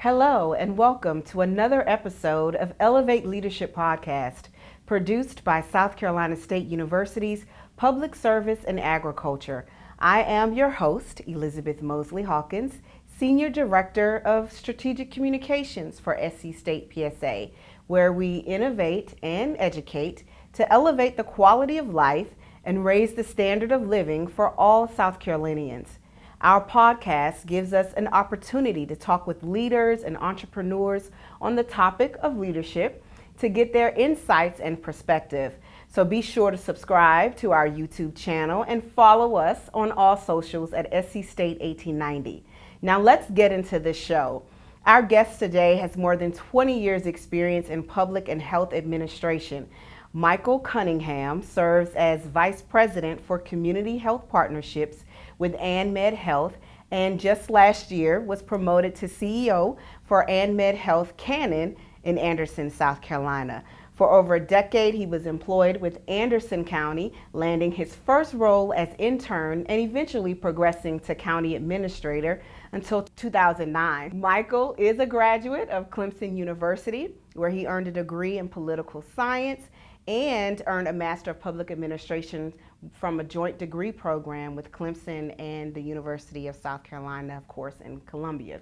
Hello, and welcome to another episode of Elevate Leadership Podcast, produced by South Carolina State University's Public Service and Agriculture. I am your host, Elizabeth Mosley Hawkins, Senior Director of Strategic Communications for SC State PSA, where we innovate and educate to elevate the quality of life and raise the standard of living for all South Carolinians. Our podcast gives us an opportunity to talk with leaders and entrepreneurs on the topic of leadership to get their insights and perspective. So be sure to subscribe to our YouTube channel and follow us on all socials at SC State 1890. Now let's get into the show. Our guest today has more than 20 years experience in public and health administration. Michael Cunningham serves as Vice President for Community Health Partnerships with AnMed Health, and just last year was promoted to CEO for AnMed Health Cannon in Anderson, South Carolina. For over a decade, he was employed with Anderson County, landing his first role as intern and eventually progressing to county administrator until 2009. Michael is a graduate of Clemson University, where he earned a degree in political science and earned a Master of Public Administration from a joint degree program with Clemson and the University of South Carolina, of course, in Columbia.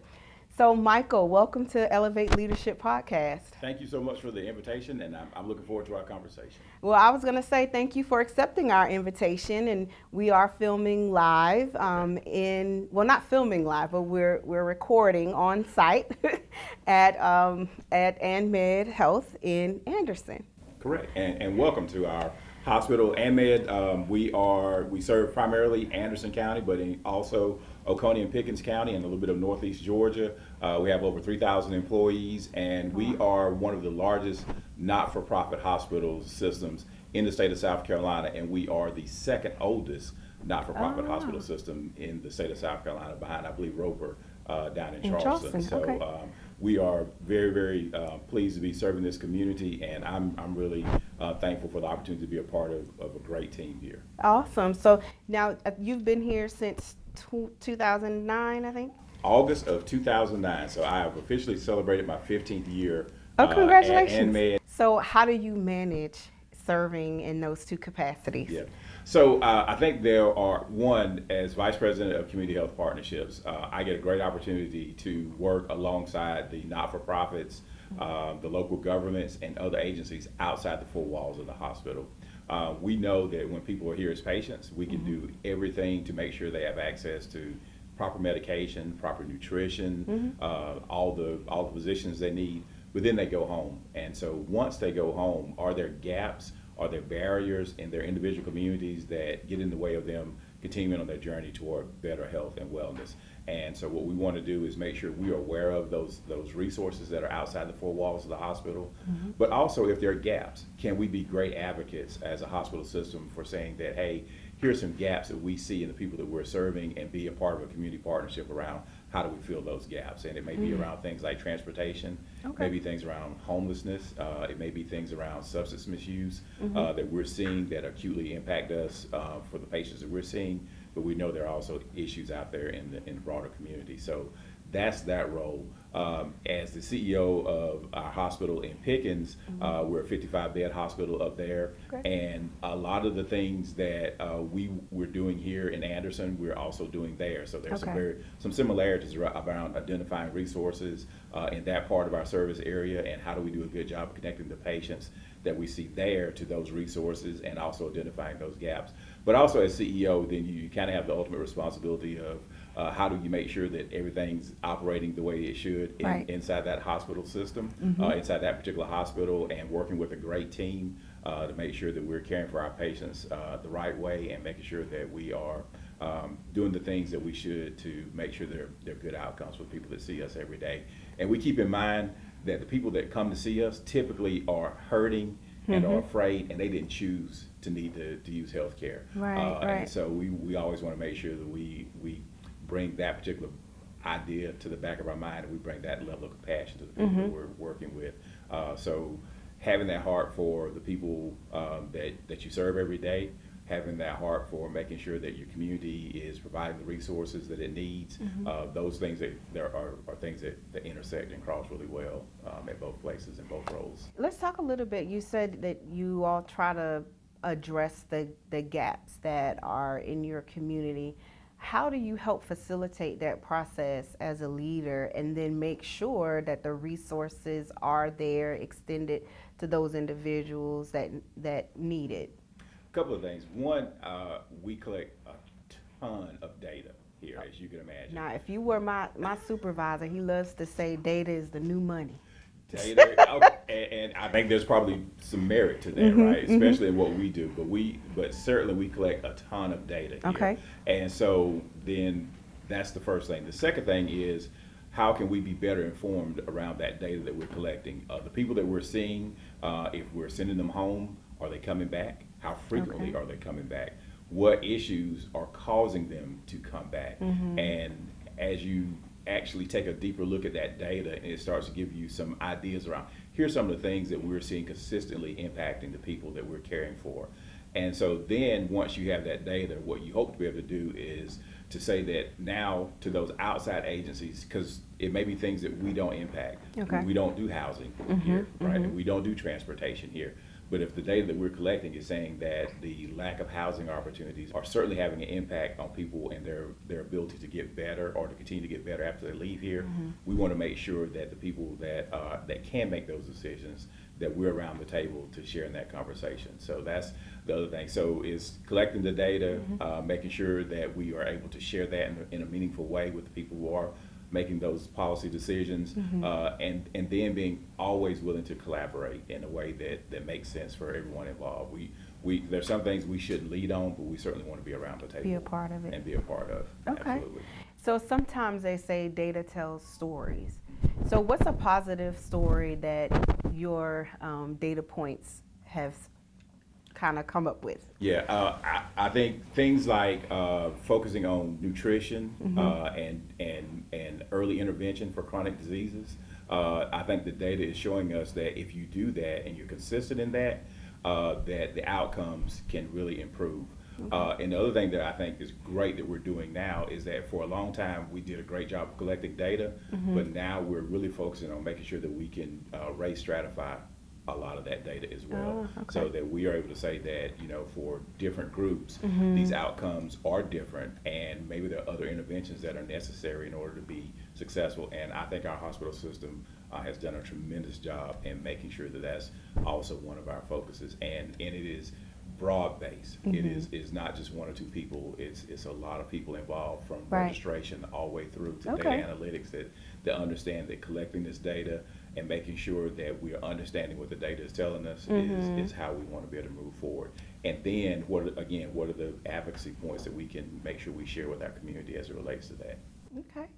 So, Michael, welcome to Elevate Leadership Podcast. Thank you so much for the invitation, and I'm looking forward to our conversation. Well, I was going to say thank you for accepting our invitation, and we are filming live not filming live, but we're recording on site at AnMed Health in Anderson. Correct, and welcome to our hospital, AnMed. We serve primarily Anderson County, but also Oconee and Pickens County and a little bit of Northeast Georgia. We have over 3,000 employees, and we are one of the largest not-for-profit hospital systems in the state of South Carolina, and we are the second oldest not-for-profit hospital system in the state of South Carolina, behind, I believe, Roper down in Charleston. So we are very, very pleased to be serving this community, and I'm really thankful for the opportunity to be a part of a great team here. Awesome. So now you've been here since 2009, I think? August of 2009. So I have officially celebrated my 15th year. Congratulations. At AnMed. So how do you manage serving in those two capacities? Yeah. So I think there are, as Vice President of Community Health Partnerships, I get a great opportunity to work alongside the not-for-profits, the local governments, and other agencies outside the four walls of the hospital. We know that when people are here as patients, we can do everything to make sure they have access to proper medication, proper nutrition, all the physicians they need, but then they go home. And so once they go home, are there gaps? Are there barriers in their individual communities that get in the way of them continuing on their journey toward better health and wellness? And so what we want to do is make sure we are aware of those resources that are outside the four walls of the hospital. But also, if there are gaps, can we be great advocates as a hospital system for saying that, hey, here's some gaps that we see in the people that we're serving, and be a part of a community partnership around how do we fill those gaps? And it may be around things like transportation, maybe things around homelessness, it may be things around substance misuse that we're seeing that acutely impact us for the patients that we're seeing, but we know there are also issues out there in the broader community. So that's that role. As the CEO of our hospital in Pickens, we're a 55-bed hospital up there, and a lot of the things that we're doing here in Anderson, we're also doing there. So there's some similarities around identifying resources in that part of our service area, and how do we do a good job of connecting the patients that we see there to those resources, and also identifying those gaps. But also as CEO, then you kind of have the ultimate responsibility of how do you make sure that everything's operating the way it should inside that hospital system, inside that particular hospital, and working with a great team to make sure that we're caring for our patients the right way, and making sure that we are doing the things that we should to make sure they're good outcomes for people that see us every day. And we keep in mind that the people that come to see us typically are hurting and are afraid, and they didn't choose to need to use health care. And so we always want to make sure that we bring that particular idea to the back of our mind, and we bring that level of compassion to the people that we're working with. So having that heart for the people that you serve every day, having that heart for making sure that your community is providing the resources that it needs. Those things that there are things that intersect and cross really well at both places in both roles. Let's talk a little bit. You said that you all try to address the gaps that are in your community. How do you help facilitate that process as a leader and then make sure that the resources are there extended to those individuals that need it? A couple of things. One, we collect a ton of data here, as you can imagine. Now, if you were my supervisor, he loves to say data is the new money. Data, and I think there's probably some merit to that, right? Especially in what we do. But certainly we collect a ton of data here. Okay. And so then that's the first thing. The second thing is, how can we be better informed around that data that we're collecting? The people that we're seeing, if we're sending them home, are they coming back? How frequently are they coming back? What issues are causing them to come back? And as you actually take a deeper look at that data, and it starts to give you some ideas around, here's some of the things that we're seeing consistently impacting the people that we're caring for. And so then once you have that data, what you hope to be able to do is to say that now to those outside agencies, because it may be things that we don't impact. Okay. We don't do housing here, right? And we don't do transportation here. But if the data that we're collecting is saying that the lack of housing opportunities are certainly having an impact on people and their ability to get better or to continue to get better after they leave here, we want to make sure that the people that can make those decisions, that we're around the table to share in that conversation. So that's the other thing. So is collecting the data, making sure that we are able to share that in a meaningful way with the people who are making those policy decisions, and then being always willing to collaborate in a way that makes sense for everyone involved. There's some things we shouldn't lead on, but we certainly want to be around the table. Be a part of it. And be a part of. Okay. Absolutely. So sometimes they say data tells stories. So what's a positive story that your data points have kind of come up with? Yeah, I think things like focusing on nutrition and early intervention for chronic diseases. I think the data is showing us that if you do that and you're consistent in that, that the outcomes can really improve. And the other thing that I think is great that we're doing now is that for a long time we did a great job of collecting data, but now we're really focusing on making sure that we can race stratify a lot of that data as well, so that we are able to say that, for different groups, these outcomes are different, and maybe there are other interventions that are necessary in order to be successful. And I think our hospital system has done a tremendous job in making sure that that's also one of our focuses, and it is broad-based. It is not just one or two people. It's a lot of people involved, from registration all the way through to data analytics that understand that collecting this data and making sure that we are understanding what the data is telling us is how we want to be able to move forward. And then what are the advocacy points that we can make sure we share with our community as it relates to that? Okay.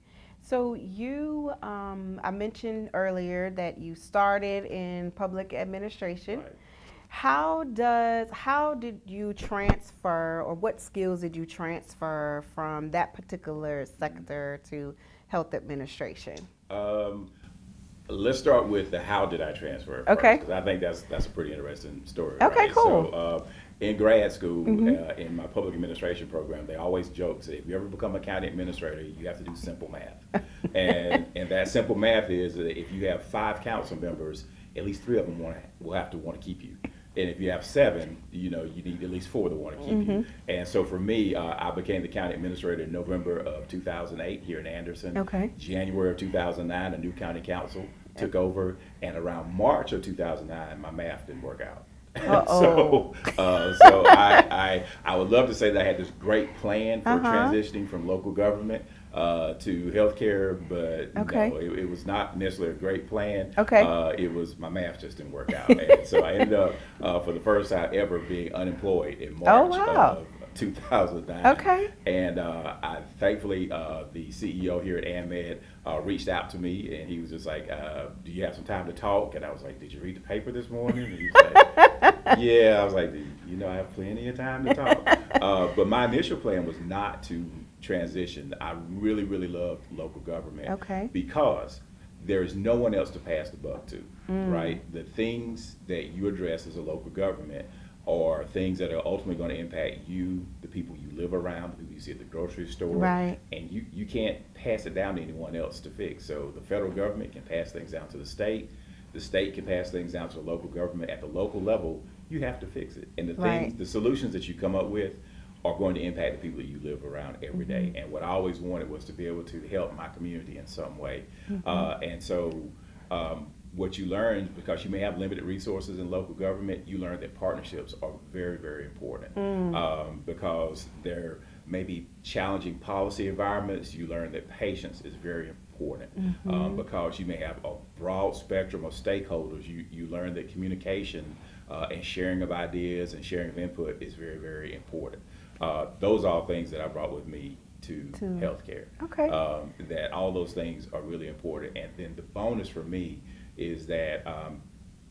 So you, I mentioned earlier that you started in public administration. Right. How did you transfer, or what skills did you transfer from that particular sector to health administration? Let's start with the how did I transfer first, Okay. because I think that's a pretty interesting story. Okay, right? cool. So in grad school, in my public administration program, they always joke, say, if you ever become a county administrator, you have to do simple math. and that simple math is that if you have 5 council members, at least 3 of them will have to want to keep you. And if you have 7, you need at least 4 that want to keep you. And so for me, I became the county administrator in November of 2008 here in Anderson. Okay. January of 2009, a new county council took over, and around March of 2009, my math didn't work out. So I would love to say that I had this great plan for transitioning from local government to healthcare, but no, it was not necessarily a great plan. It was my math just didn't work out, and so I ended up for the first time ever being unemployed in March of 2009. And I thankfully the CEO here at AnMed reached out to me, and he was just like, "Do you have some time to talk?" And I was like, "Did you read the paper this morning?" And he was like, "Yeah." I was like, "I have plenty of time to talk." But my initial plan was not to transition. I really, really loved local government because there is no one else to pass the buck to, right? The things that you address as a local government are things that are ultimately going to impact you, the people you live around, the people you see at the grocery store. Right. And you can't pass it down to anyone else to fix. So the federal government can pass things down to the state can pass things down to the local government. At the local level, you have to fix it. And the things, the solutions that you come up with are going to impact the people that you live around every day. And what I always wanted was to be able to help my community in some way. And so what you learn, because you may have limited resources in local government, you learn that partnerships are very, very important. Because there may be challenging policy environments. You learn that patience is very important. Because you may have a broad spectrum of stakeholders. You learn that communication and sharing of ideas and sharing of input is very, very important. Those are all things that I brought with me to healthcare. Okay. That all those things are really important. And then the bonus for me is that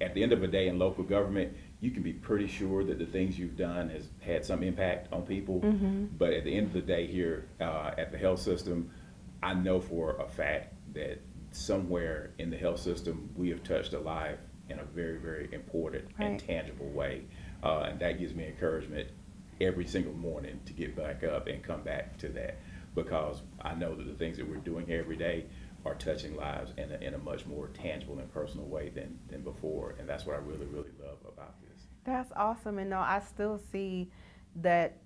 at the end of the day in local government, you can be pretty sure that the things you've done has had some impact on people. But at the end of the day here at the health system, I know for a fact that somewhere in the health system, we have touched a life in a very, very important and tangible way. And that gives me encouragement every single morning to get back up and come back to that, because I know that the things that we're doing every day are touching lives in a much more tangible and personal way than before. And that's what I really, really love about this. That's awesome. And no, I still see that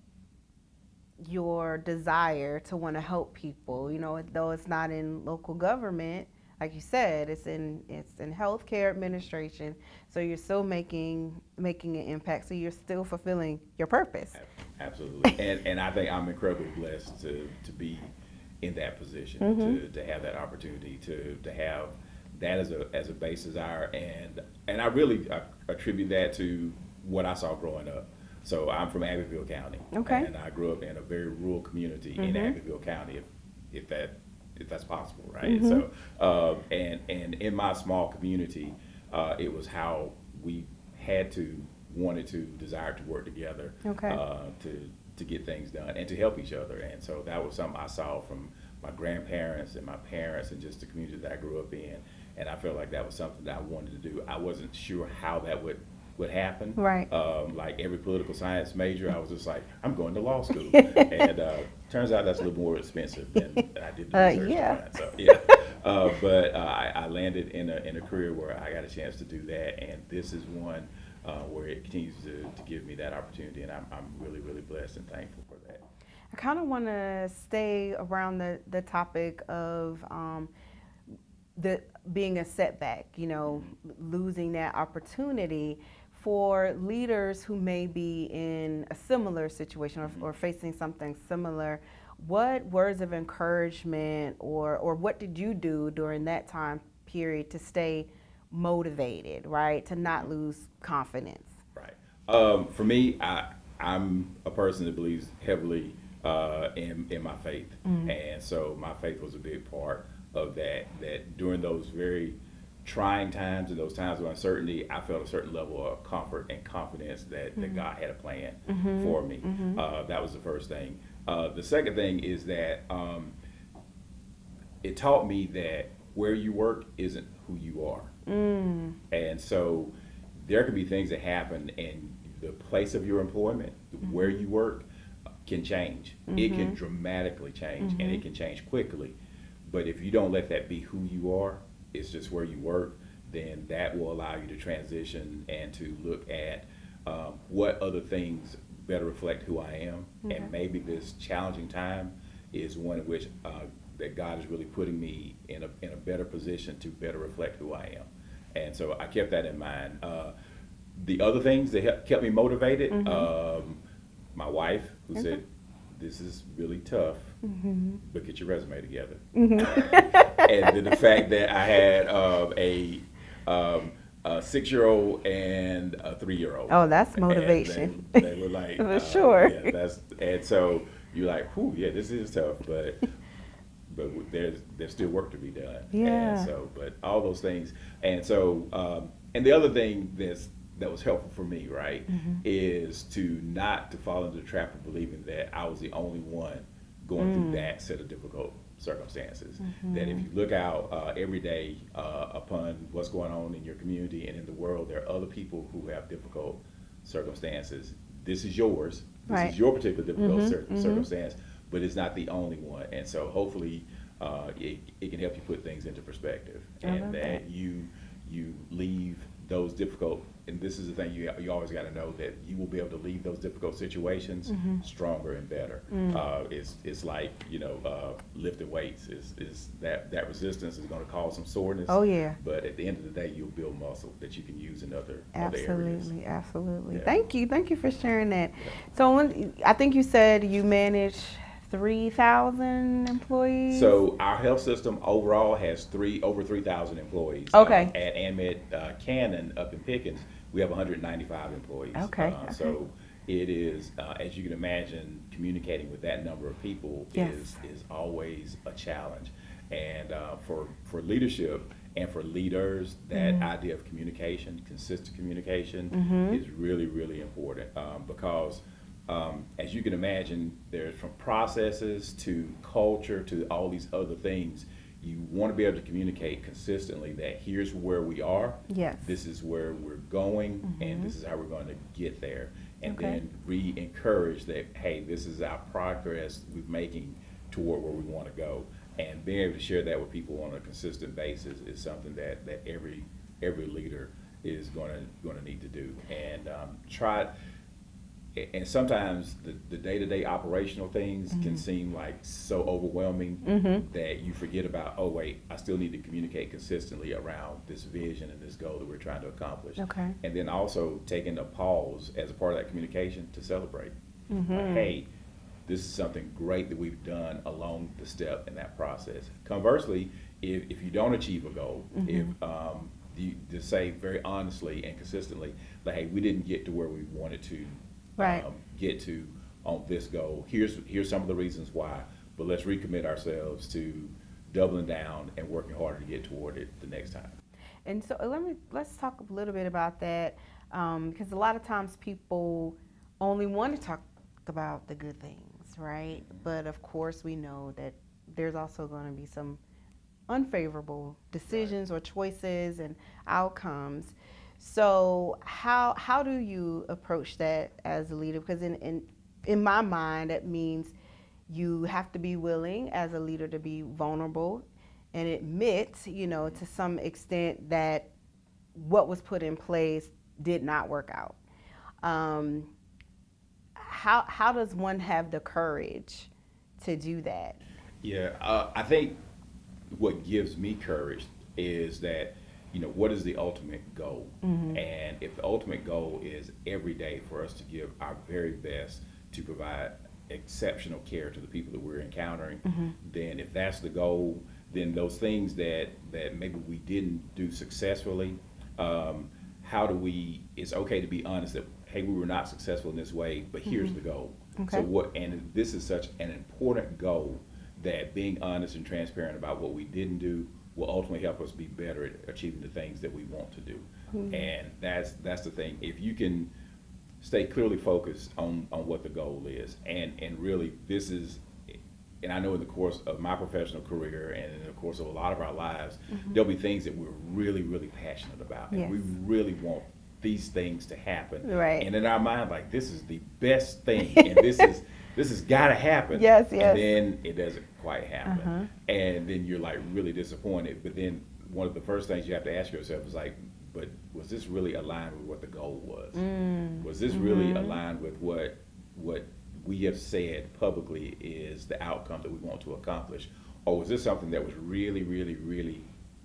your desire to want to help people, though it's not in local government, like you said, it's in healthcare administration. So you're still making an impact. So you're still fulfilling your purpose. Absolutely. and I think I'm incredibly blessed to be in that position, to have that opportunity, to have that as a base desire. And I really attribute that to what I saw growing up. So I'm from Abbeville County. Okay. And I grew up in a very rural community in Abbeville County, if that's possible, right? So and in my small community, it was how we wanted to desire to work together to get things done and to help each other. And so that was something I saw from my grandparents and my parents and just the community that I grew up in. And I felt like that was something that I wanted to do. I wasn't sure how that would happen. Right. Like every political science major, I was just like, I'm going to law school. And turns out that's a little more expensive than I did the research on that. So, but I landed in a career where I got a chance to do that. And this is one where it continues to give me that opportunity. And I'm really, really blessed and thankful for that. I kind of want to stay around the topic of the being a setback, losing that opportunity. For leaders who may be in a similar situation or facing something similar, what words of encouragement or what did you do during that time period to stay motivated, right? To not lose confidence? Right. For me, I'm a person that believes heavily in my faith. And so my faith was a big part of that during those very trying times and those times of uncertainty, I felt a certain level of comfort and confidence that God had a plan for me. That was the first thing. The second thing is that it taught me that where you work isn't who you are. And so there could be things that happen in the place of your employment, where you work can change. It can dramatically change and it can change quickly. But if you don't let that be who you are, it's just where you work, then that will allow you to transition and to look at what other things better reflect who I am. And maybe this challenging time is one in which that God is really putting me in a better position to better reflect who I am. And so I kept that in mind. The other things that kept me motivated, my wife, who said, this is really tough, but get your resume together. And then the fact that I had a 6-year-old and a 3-year-old. Oh, that's motivation. And they were like, for sure. Yeah, and so you're like, whew, yeah, this is tough, but there's still work to be done. Yeah. And so, but all those things, and so, and the other thing that was helpful for me, right, is not to fall into the trap of believing that I was the only one going through that set of difficult circumstances. That if you look out every day upon what's going on in your community and in the world, there are other people who have difficult circumstances. This is yours. This Right. is your particular difficult circumstance, but it's not the only one. And so hopefully it can help you put things into perspective, and that you leave those difficult. And this is the thing you always got to know, that you will be able to leave those difficult situations stronger and better. It's like lifting weights. Is that resistance is going to cause some soreness. Oh yeah. But at the end of the day, you'll build muscle that you can use in other areas. Absolutely. Yeah. Thank you for sharing that. Yeah. So I think you said you manage 3,000 employees. So our health system overall has over 3,000 employees. Okay. At AnMed Cannon up in Pickens, we have 195 employees. Okay. So it is, as you can imagine, communicating with that number of people is always a challenge. And for leadership and for leaders, that idea of communication, consistent communication, is really, really important, because as you can imagine, there's from processes to culture to all these other things. You want to be able to communicate consistently that here's where we are, Yes. this is where we're going, and this is how we're going to get there. And then re-encourage that, hey, this is our progress we're making toward where we want to go. And being able to share that with people on a consistent basis is something that every leader is going to need to do. And and sometimes the day-to-day operational things can seem like so overwhelming that you forget about, oh wait, I still need to communicate consistently around this vision and this goal that we're trying to accomplish. Okay. And then also taking a pause as a part of that communication to celebrate. Like, hey, this is something great that we've done along the step in that process. Conversely, if you don't achieve a goal, if you just say very honestly and consistently, like, hey, we didn't get to where we wanted to get to on this goal. Here's some of the reasons why, but let's recommit ourselves to doubling down and working harder to get toward it the next time. And so let's talk a little bit about that, because a lot of times people only want to talk about the good things, right? But of course we know that there's also going to be some unfavorable decisions or choices and outcomes. So how do you approach that as a leader? Because in my mind, that means you have to be willing as a leader to be vulnerable and admit, to some extent that what was put in place did not work out. How does one have the courage to do that? Yeah, I think what gives me courage is that, what is the ultimate goal? And if the ultimate goal is every day for us to give our very best to provide exceptional care to the people that we're encountering, then if that's the goal, then those things that maybe we didn't do successfully, it's okay to be honest that, hey, we were not successful in this way, but here's the goal. Okay. So and this is such an important goal that being honest and transparent about what we didn't do will ultimately help us be better at achieving the things that we want to do. And that's the thing. If you can stay clearly focused on what the goal is, and really this is, and I know in the course of my professional career and in the course of a lot of our lives, there'll be things that we're really, really passionate about, and we really want these things to happen. Right. And in our mind, like, this is the best thing, and this has got to happen. Yes. And then it doesn't quite happen, and then you're like really disappointed. But then one of the first things you have to ask yourself is like, but was this really aligned with what the goal was? Was this really aligned with what we have said publicly is the outcome that we want to accomplish? Or was this something that was really, really, really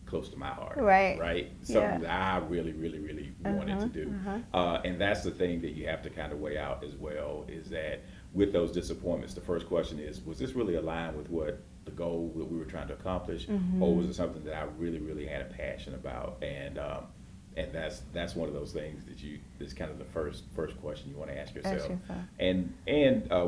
close to my heart? Right? Something that I really, really, really wanted to do. And that's the thing that you have to kind of weigh out as well, is that with those disappointments, the first question is, was this really aligned with what the goal that we were trying to accomplish? Or was it something that I really, really had a passion about? And that's one of those things that's kind of the first question you want to ask yourself. And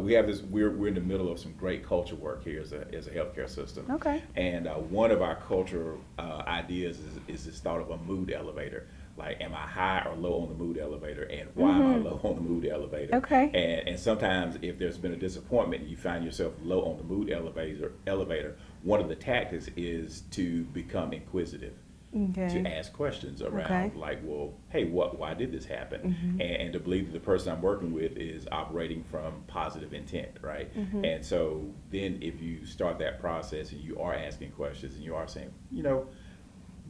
we have this, we're in the middle of some great culture work here as a healthcare system. Okay. And one of our cultural ideas is this thought of a mood elevator. Like, am I high or low on the mood elevator, and why am I low on the mood elevator? Okay. And sometimes if there's been a disappointment and you find yourself low on the mood elevator, one of the tactics is to become inquisitive. Okay. to ask questions around, Okay. like, well, hey, why did this happen? And to believe that the person I'm working with is operating from positive intent, right? And so then if you start that process and you are asking questions and you are saying,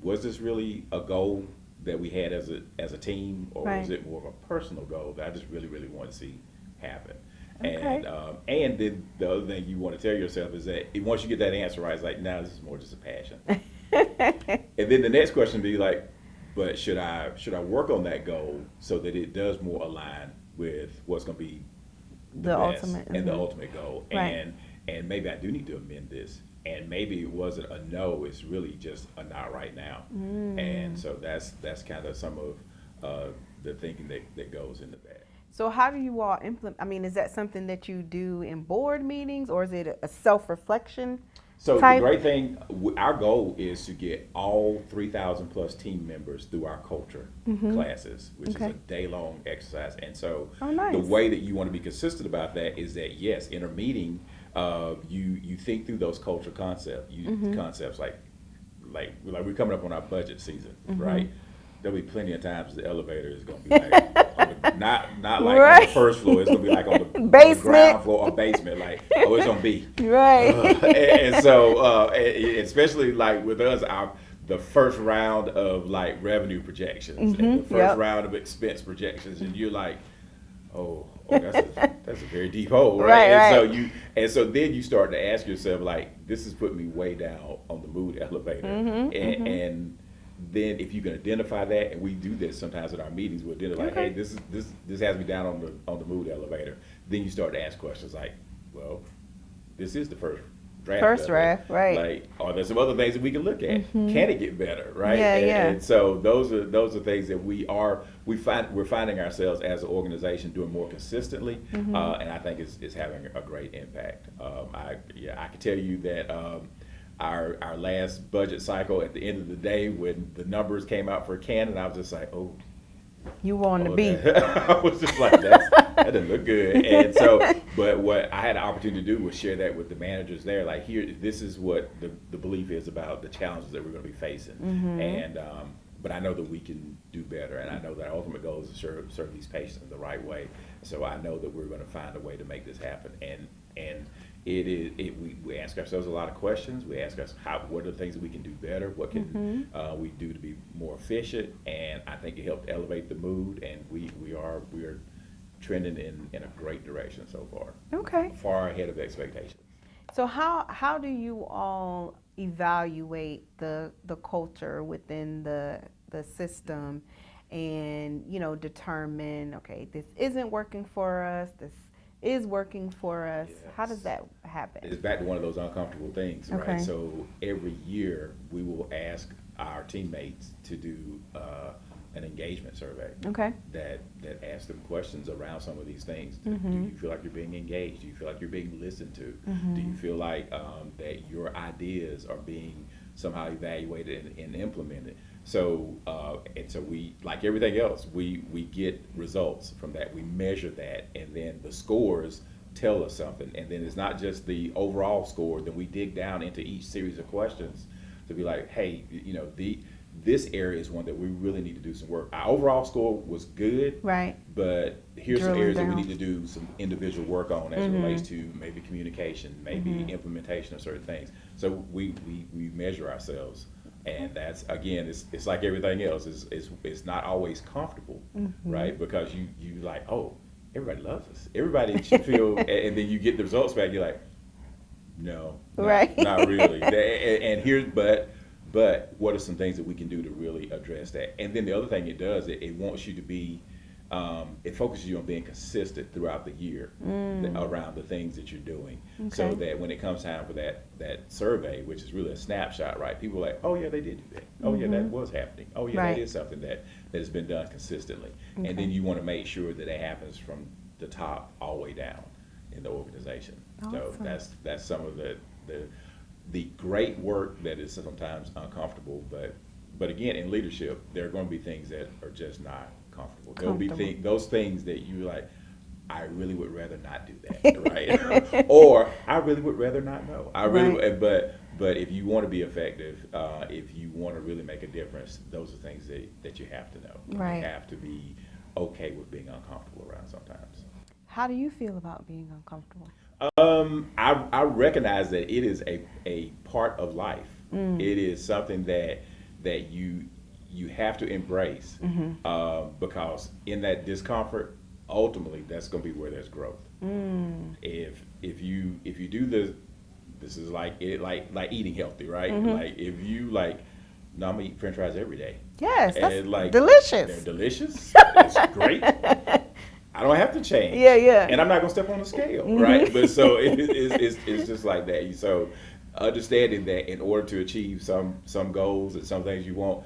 was this really a goal that we had as a team, or was Right. it more of a personal goal that I just really, really want to see happen? Okay. And then the other thing you want to tell yourself is that once you get that answer right, it's like, now this is more just a passion. And then the next question be like, but should I work on that goal so that it does more align with what's going to be the The best ultimate. and the ultimate goal? Right. And maybe I do need to amend this. And maybe it wasn't a no; it's really just a not right now. And so that's kind of some of the thinking that goes into that. So how do you all implement? I mean, is that something that you do in board meetings, or is it a self-reflection So the type? great thing, our goal is to get all 3,000 plus team members through our culture classes, which is Okay. a day-long exercise. And so Oh, nice. the way that you want to be consistent about that is that, yes, in a meeting, you think through those culture concepts. Concepts like we're coming up on our budget season, right? There'll be plenty of times the elevator is going to be like not like on Right. the first floor. It's going to be like on the Basement. ground floor or basement. Like, oh, it's going to be Right. and so, especially like with us, the first round of like revenue projections and the first Yep. round of expense projections, and you're like, oh, that's a very deep hole, Right, right? right. And so then you start to ask yourself, like, this has put me way down on the mood elevator, and then if you can identify that, and we do this sometimes at our meetings, we'll identify, like, hey, this has me down on the mood elevator. Then you start to ask questions like, well, this is the first draft. First of it. draft, right. Like, are there some other things that we can look at? Can it get better, right? Yeah, yeah. And so those are things that we're finding ourselves as an organization doing more consistently, and I think it's having a great impact. I can tell you that. Our last budget cycle, at the end of the day, when the numbers came out for Cannon, I was just like, oh. You want to be. I was just like, that doesn't look good. And so, but what I had the opportunity to do was share that with the managers there. Like, here, this is what the belief is about the challenges that we're going to be facing. And but I know that we can do better, and I know that our ultimate goal is to serve these patients in the right way. So I know that we're going to find a way to make this happen. And we ask ourselves a lot of questions. We ask us what are the things that we can do better? What can we do to be more efficient? And I think it helped elevate the mood, and we are trending in a great direction so far. Okay. Far ahead of expectations. So how do you all evaluate the culture within the system, and determine, okay, this isn't working for us, this is working for us? Yes. How does that happen? It's back to one of those uncomfortable things, right? Okay. So every year we will ask our teammates to do an engagement survey. Okay. That asks them questions around some of these things. Do you feel like you're being engaged? Do you feel like you're being listened to? Do you feel like that your ideas are being somehow evaluated and implemented? So and so we, like everything else, we get results from that. We measure that, and then the scores tell us something. And then it's not just the overall score. Then we dig down into each series of questions to be like, hey, this area is one that we really need to do some work. Our overall score was good, Right. but here's some Drilling areas that we down. need to do some individual work on as it relates to maybe communication, maybe implementation of certain things. So we measure ourselves, and that's, again, it's like everything else. It's not always comfortable, right? Because you like, oh, everybody loves us. Everybody should feel, and then you get the results back. You're like, no, Right. not really. And here's but what are some things that we can do to really address that? And then the other thing it does, it wants you to be, it focuses you on being consistent throughout the year around the things that you're doing. So Okay. that when it comes time for that survey, which is really a snapshot, right? People are like, oh yeah, they did do that. Oh yeah, that was happening. Oh yeah, Right. that is something that has been done consistently. Okay. And then you want to make sure that it happens from the top all the way down in the organization. So Awesome. that's some of the great work that is sometimes uncomfortable, but again, in leadership, there are going to be things that are just not comfortable. There'll be Comfortable. those things that you like, I really would rather not do that, right? Or I really would rather not know. I really, Right. but if you want to be effective, if you want to really make a difference, those are things that you have to know. Right. You have to be okay with being uncomfortable around sometimes. How do you feel about being uncomfortable? I recognize that it is a part of life. It is something that you have to embrace, because in that discomfort, ultimately, that's going to be where there's growth. If you do this is like eating healthy, right? Like if you like, no, I'm gonna eat French fries every day. Yes, that's And like delicious. they're delicious. It's great. I don't have to change. Yeah, yeah. And I'm not gonna step on the scale, right? But so it's just like that. So understanding that in order to achieve some goals and some things you want,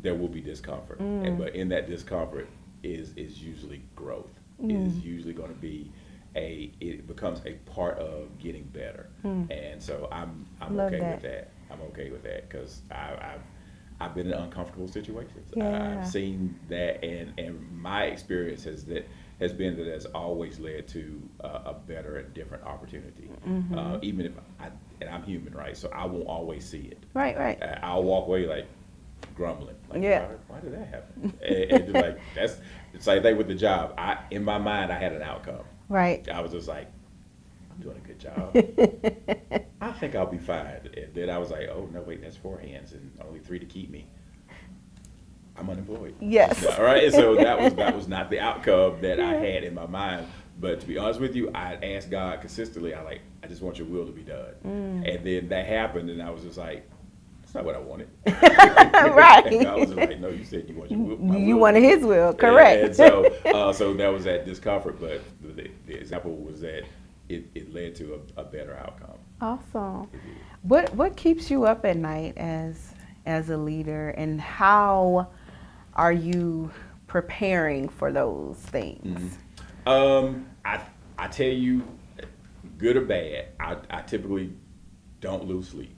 there will be discomfort. But in that discomfort is usually growth. Is usually going to be it becomes a part of getting better. And so I'm Love okay that. with that. I'm okay with that because I've been in uncomfortable situations. Yeah. I've seen that, and my experience has been that has always led to a better and different opportunity. Even if and I'm human, right? So I won't always see it. Right, right. I'll walk away like grumbling, like, Yeah. why did that happen? And like that's the same thing with the job. In my mind, I had an outcome. Right. I was just like, I'm doing a good job. I think I'll be fine. And then I was like, oh no, wait, that's 4 hands and only 3 to keep me. I'm unemployed. Yes. All right. And so that was not the outcome that I had in my mind. But to be honest with you, I asked God consistently. I just want your will to be done. And then that happened, and I was just like, that's not what I wanted. Right. And God was just like, no, you said you want your will. My You will wanted to be his done." will, correct. And so that was that discomfort. But the example was that it led to a better outcome. Awesome. What keeps you up at night as a leader, and how are you preparing for those things? I tell you, good or bad, I typically don't lose sleep.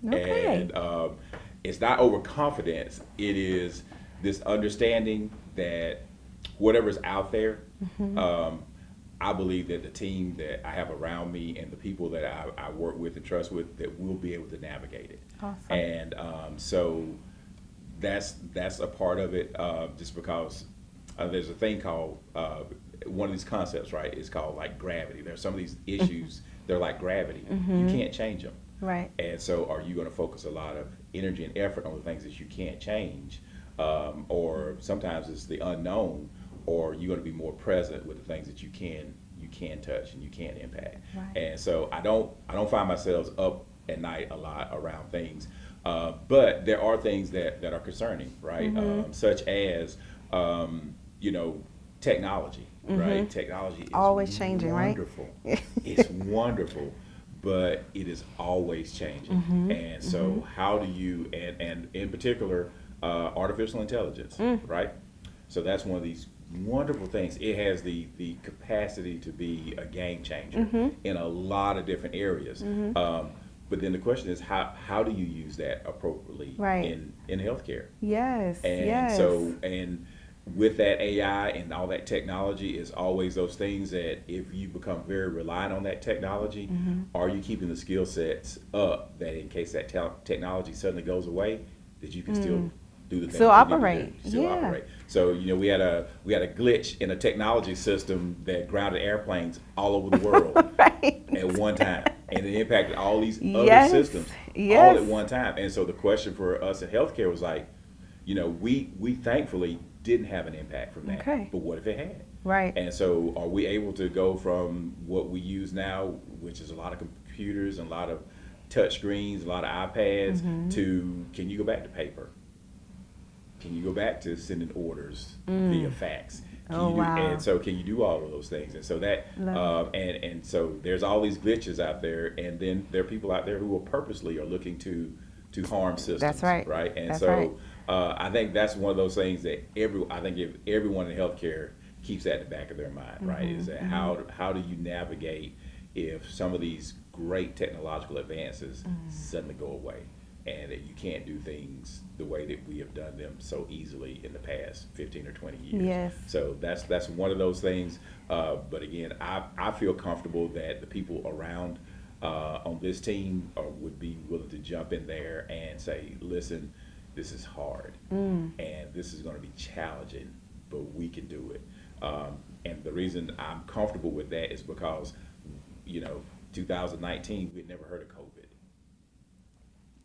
Okay. And it's not overconfidence. It is this understanding that whatever's out there, I believe that the team that I have around me and the people that I work with and trust with, that we'll be able to navigate it. Awesome. And so that's a part of it, just because there's a thing called one of these concepts, right? It's called like gravity. There's some of these issues, they're like gravity. You can't change them. Right. And so are you going to focus a lot of energy and effort on the things that you can't change? Or sometimes it's the unknown, or are you going to be more present with the things that you can touch and you can impact? Right. And so I don't find myself up at night a lot around things. But there are things that are concerning, right? Such as, technology, right? Technology is Always changing, right? wonderful. It's wonderful, but it is always changing. And so how do you, and in particular, artificial intelligence, right? So that's one of these wonderful things. It has the capacity to be a game changer in a lot of different areas. But then the question is, how do you use that appropriately Right. in healthcare? Yes. And yes. so, and with that AI and all that technology, is always those things that if you become very reliant on that technology, are you keeping the skill sets up that in case that technology suddenly goes away, that you can still do the things Still you need to operate. do, still Yeah. operate. So we had a glitch in a technology system that grounded airplanes all over the world Right. at one time, and it impacted all these other Yes. systems Yes. all at one time. And so the question for us in healthcare was like, we thankfully didn't have an impact from that. Okay. But what if it had? Right. And so are we able to go from what we use now, which is a lot of computers and a lot of touch screens, a lot of iPads, to, can you go back to paper? Can you go back to sending orders via fax? Wow. And so can you do all of those things? And so that, and so there's all these glitches out there, and then there are people out there who purposely are looking to harm systems. That's right. Right. And That's so right. I think that's one of those things that I think if everyone in healthcare keeps that in the back of their mind, right? Is that how do you navigate if some of these great technological advances suddenly go away? and that you can't do things the way that we have done them so easily in the past 15 or 20 years. Yes. So that's one of those things. But again, I feel comfortable that the people around on this team would be willing to jump in there and say, listen, this is hard, and this is going to be challenging, but we can do it. And the reason I'm comfortable with that is because, 2019, we had never heard of COVID.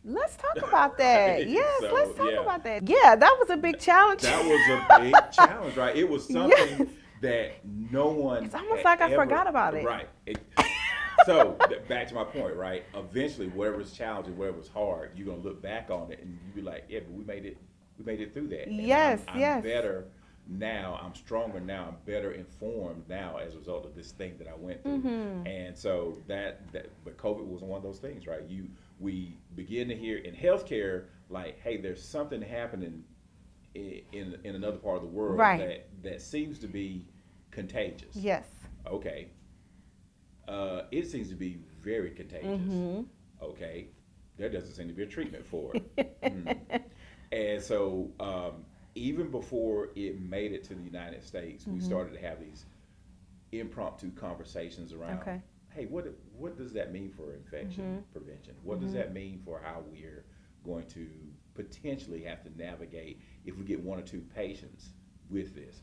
Let's talk about that. Yes, So, let's talk yeah. about that. Yeah, that was a big challenge. That was a big challenge, right? It was something that no one. It's almost had like I forgot about it. Right. So back to my point, right? Eventually, whatever's challenging, whatever's hard, you're gonna look back on it and you be like, yeah, but we made it through that. And Yes, I'm yes. better now. I'm stronger now. I'm better informed now as a result of this thing that I went through. Mm-hmm. And so but COVID was one of those things, right? We begin to hear in healthcare, like, hey, there's something happening in another part of the world Right. that seems to be contagious. Yes. Okay. It seems to be very contagious. Mm-hmm. Okay. There doesn't seem to be a treatment for it. And so even before it made it to the United States, we started to have these impromptu conversations around, Okay. hey, what does that mean for infection prevention? What does that mean for how we're going to potentially have to navigate if we get one or two patients with this?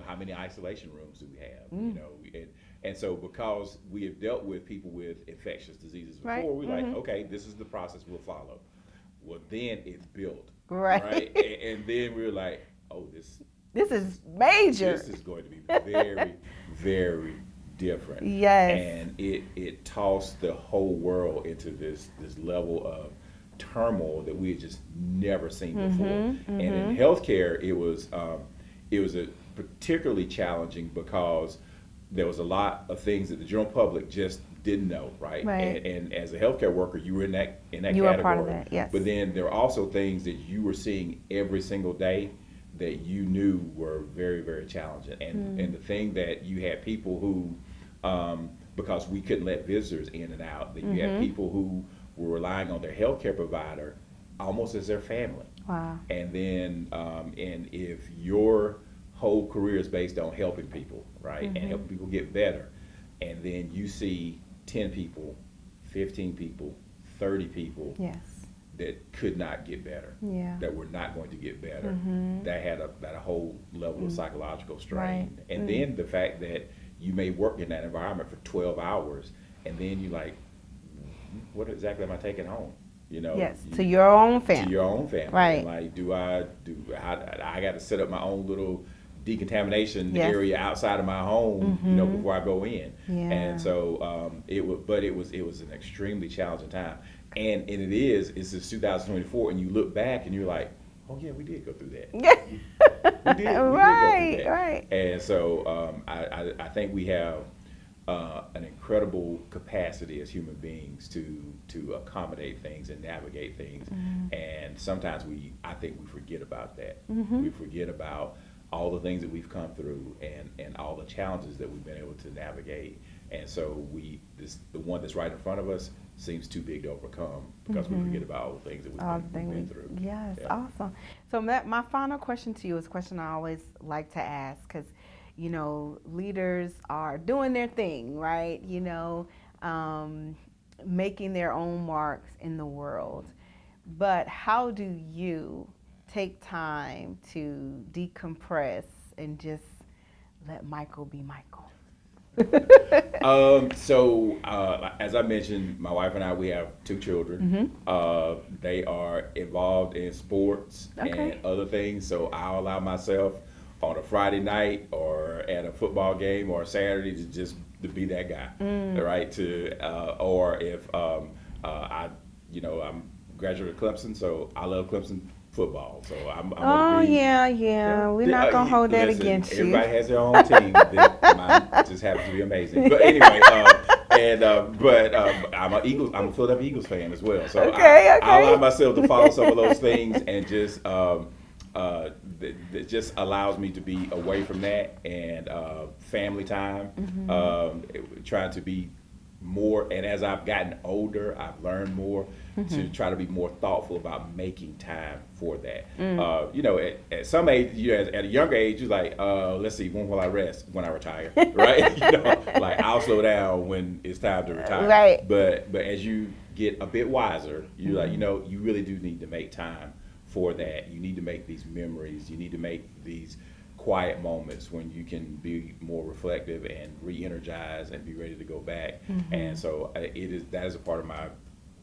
How many isolation rooms do we have? And so because we have dealt with people with infectious diseases before, Right. we're like, okay, this is the process we'll follow. Well, then it built. Right. And then we were like, oh, This is major. this is going to be very, very different. Yes. And it tossed the whole world into this level of turmoil that we had just never seen before. And in healthcare, it was a particularly challenging because there was a lot of things that the general public just didn't know, right? Right. And as a healthcare worker, you were in that You category. were part of that, yes. But then there were also things that you were seeing every single day that you knew were very, very challenging. And the thing that you had people who, because we couldn't let visitors in and out, that you had people who were relying on their healthcare provider almost as their family. Wow. And then, and if your whole career is based on helping people, right, and helping people get better, and then you see 10 people, 15 people, 30 people Yes. that could not get better, Yeah. that were not going to get better, that had a whole level of psychological strain. Right. And then the fact that you may work in that environment for 12 hours, and then you like, what exactly am I taking home? Yes. To your own family. To your own family. Right. Like, I got to set up my own little decontamination Yes. area outside of my home, before I go in. Yeah. And so it was an extremely challenging time. And it's just 2024, and you look back and you're like, oh yeah, we did go through that. We did go through that. Right. And so I think we have an incredible capacity as human beings to accommodate things and navigate things. And sometimes I think we forget about that. We forget about all the things that we've come through and all the challenges that we've been able to navigate. And so the one that's right in front of us seems too big to overcome because we forget about all the things that we've been through. Yes, Yeah. awesome. So my final question to you is a question I always like to ask because, leaders are doing their thing, right? Making their own marks in the world. But how do you take time to decompress and just let Michael be Michael? As I mentioned, my wife and I, we have 2 children. They are involved in sports Okay. and other things, so I'll allow myself on a Friday night or at a football game or a Saturday to be that guy, right? Or if I'm graduate of Clemson, so I love Clemson football. So I'm gonna be, yeah. We're not gonna hold that listen, against you. everybody has their own team. Mine just happens to be amazing. But anyway, I'm a Philadelphia Eagles fan as well. So Okay. I allow myself to follow some of those things and just that just allows me to be away from that and family time. Trying to be more, and as I've gotten older, I've learned more to try to be more thoughtful about making time for that. You know, at some age, you know, at a younger age, you're like, let's see, when will I rest? When I retire, right? You know, like I'll slow down when it's time to retire. Right. But as you get a bit wiser, you're like, you know, you really do need to make time for that. You need to make these memories. You need to make these quiet moments when you can be more reflective and re-energize and be ready to go back. And so that is a part of my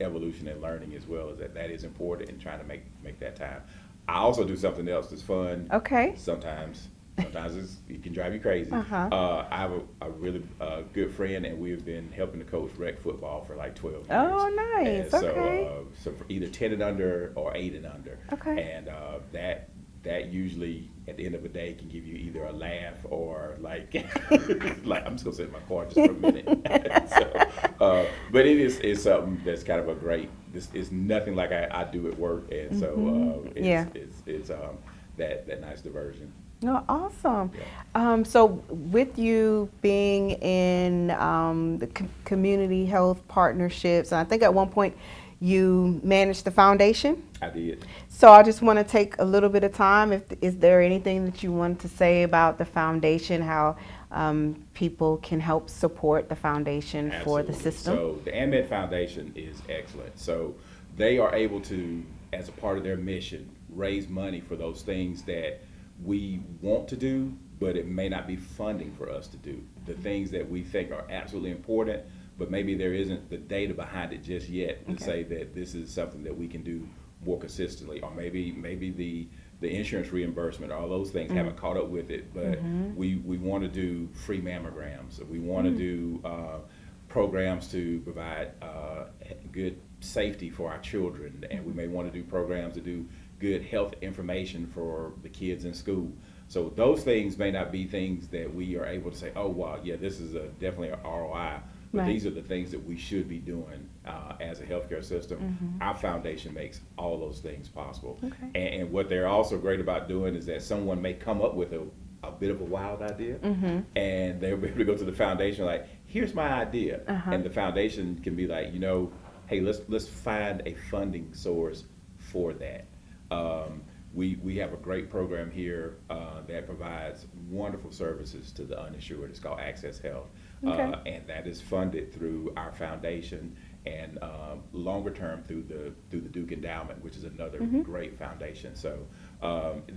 evolution and learning as well, is that is important in trying to make that time. I also do something else that's fun. Okay. Sometimes it can drive you crazy. I have a really good friend, and we've been helping to coach rec football for like 12 years. Oh, nice. And Okay. So for either 10 and under or 8 and under. Okay. And that usually at the end of the day can give you either a laugh or like like I'm just gonna sit in my car just for a minute. But it's something that's kind of a great. This is nothing like I do at work, and so it's that nice diversion. Oh, awesome. Yeah. So with you being in the community health partnerships, and I think at one point you managed the foundation. I did. So I just want to take a little bit of time. Is there anything that you want to say about the foundation, how people can help support the foundation for the system? So the AnMed Foundation is excellent. So they are able to, as a part of their mission, raise money for those things that we want to do, but it may not be funding for us to do. The things that we think are absolutely important, but maybe there isn't the data behind it just yet to say that this is something that we can do more consistently, or maybe the insurance reimbursement, all those things haven't caught up with it, but we want to do free mammograms. We want to do programs to provide good safety for our children, and we may want to do programs to do good health information for the kids in school. So those things may not be things that we are able to say, oh wow, yeah, this is definitely an ROI. But these are the things that we should be doing as a healthcare system. Our foundation makes all those things possible. And what they're also great about doing is that someone may come up with a bit of a wild idea, and they'll be able to go to the foundation like, here's my idea. And the foundation can be like, you know, hey, let's find a funding source for that. We have a great program here that provides wonderful services to the uninsured. It's called Access Health. And that is funded through our foundation, and longer term through the Duke Endowment, which is another great foundation. So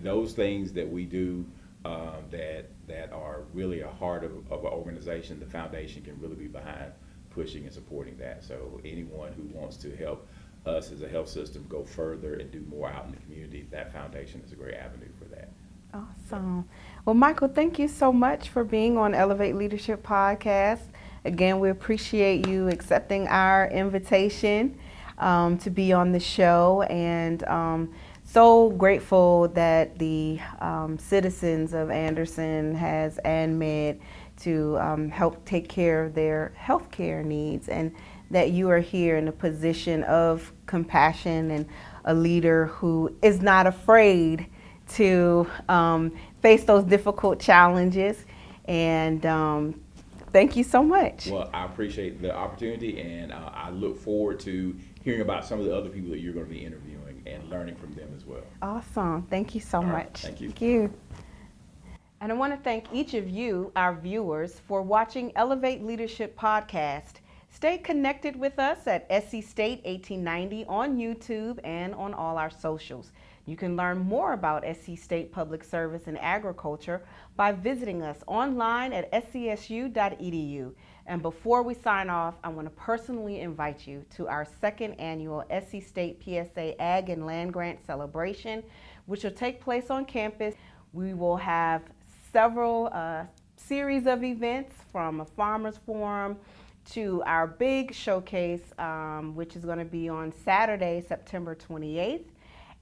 those things that we do that are really a heart of an organization, the foundation can really be behind pushing and supporting that. So anyone who wants to help us as a health system go further and do more out in the community, that foundation is a great avenue for that. Awesome. Well, Michael, thank you so much for being on Elevate Leadership Podcast. Again, we appreciate you accepting our invitation to be on the show, and so grateful that the citizens of Anderson has AnMed to help take care of their healthcare needs, and that you are here in a position of compassion and a leader who is not afraid to face those difficult challenges. And thank you so much. Well, I appreciate the opportunity, and I look forward to hearing about some of the other people that you're going to be interviewing and learning from them as well. Awesome. Thank you so much. Thank you. Thank you. And I want to thank each of you, our viewers, for watching Elevate Leadership Podcast. Stay connected with us at SC State 1890 on YouTube and on all our socials. You can learn more about SC State Public Service and Agriculture by visiting us online at scsu.edu. And before we sign off, I want to personally invite you to our second annual SC State PSA Ag and Land Grant Celebration, which will take place on campus. We will have several series of events, from a farmers forum to our big showcase, which is going to be on Saturday, September 28th.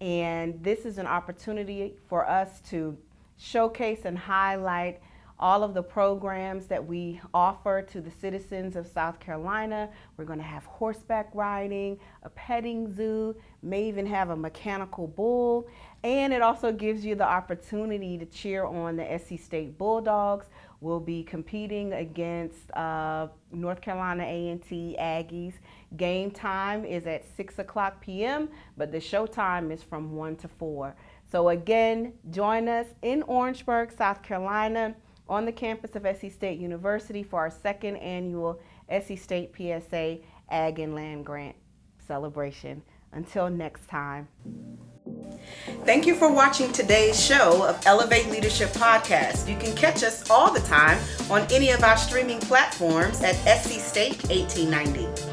And this is an opportunity for us to showcase and highlight all of the programs that we offer to the citizens of South Carolina. We're going to have horseback riding, a petting zoo, may even have a mechanical bull, and it also gives you the opportunity to cheer on the SC State Bulldogs. We'll be competing against North Carolina A&T Aggies. Game time is at 6 o'clock p.m., but the show time is from 1 to 4. So again, join us in Orangeburg, South Carolina, on the campus of SC State University for our second annual SC State PSA Ag and Land Grant celebration. Until next time. Thank you for watching today's show of Elevate Leadership Podcast. You can catch us all the time on any of our streaming platforms at SC State 1890.